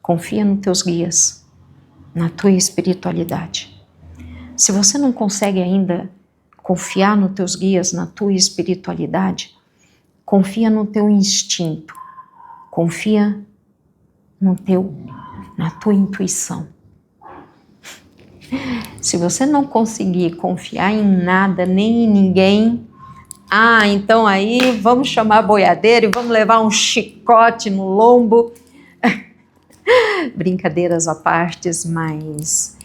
confia nos teus guias, na tua espiritualidade. Se você não consegue ainda confiar nos teus guias, na tua espiritualidade, confia no teu instinto, confia na tua intuição. Se você não conseguir confiar em nada, nem em ninguém, então aí vamos chamar a boiadeira e vamos levar um chicote no lombo. Brincadeiras à parte, mas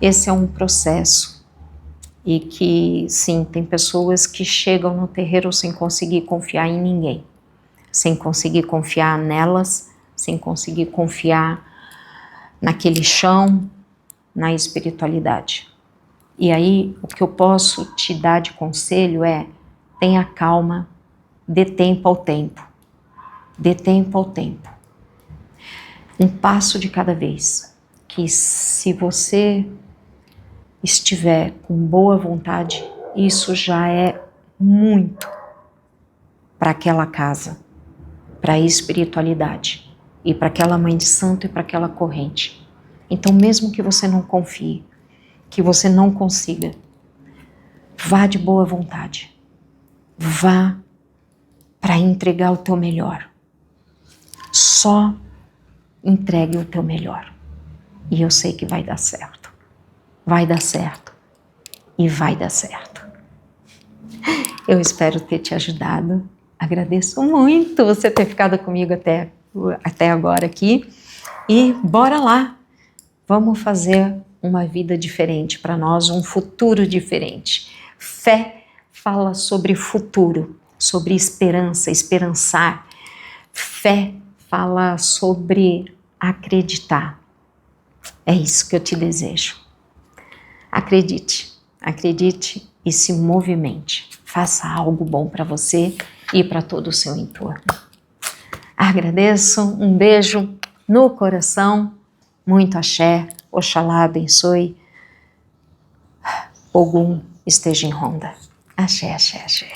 esse é um processo E que, sim, tem pessoas que chegam no terreiro sem conseguir confiar em ninguém, sem conseguir confiar nelas, sem conseguir confiar naquele chão, na espiritualidade. E aí, o que eu posso te dar de conselho é: tenha calma, dê tempo ao tempo. Dê tempo ao tempo. Um passo de cada vez. Que se você estiver com boa vontade, isso já é muito para aquela casa, para a espiritualidade e para aquela mãe de santo e para aquela corrente. Então, mesmo que você não confie, que você não consiga, vá de boa vontade. Vá para entregar o teu melhor. Só entregue o teu melhor. E eu sei que vai dar certo. Vai dar certo. E vai dar certo. Eu espero ter te ajudado. Agradeço muito você ter ficado comigo até agora aqui. E bora lá. Vamos fazer uma vida diferente para nós, um futuro diferente. Fé fala sobre futuro, sobre esperança, esperançar. Fé fala sobre acreditar. É isso que eu te desejo. Acredite, acredite e se movimente. Faça algo bom para você e para todo o seu entorno. Agradeço, um beijo no coração, muito axé, Oxalá abençoe, Ogum esteja em ronda. Axé, axé, axé.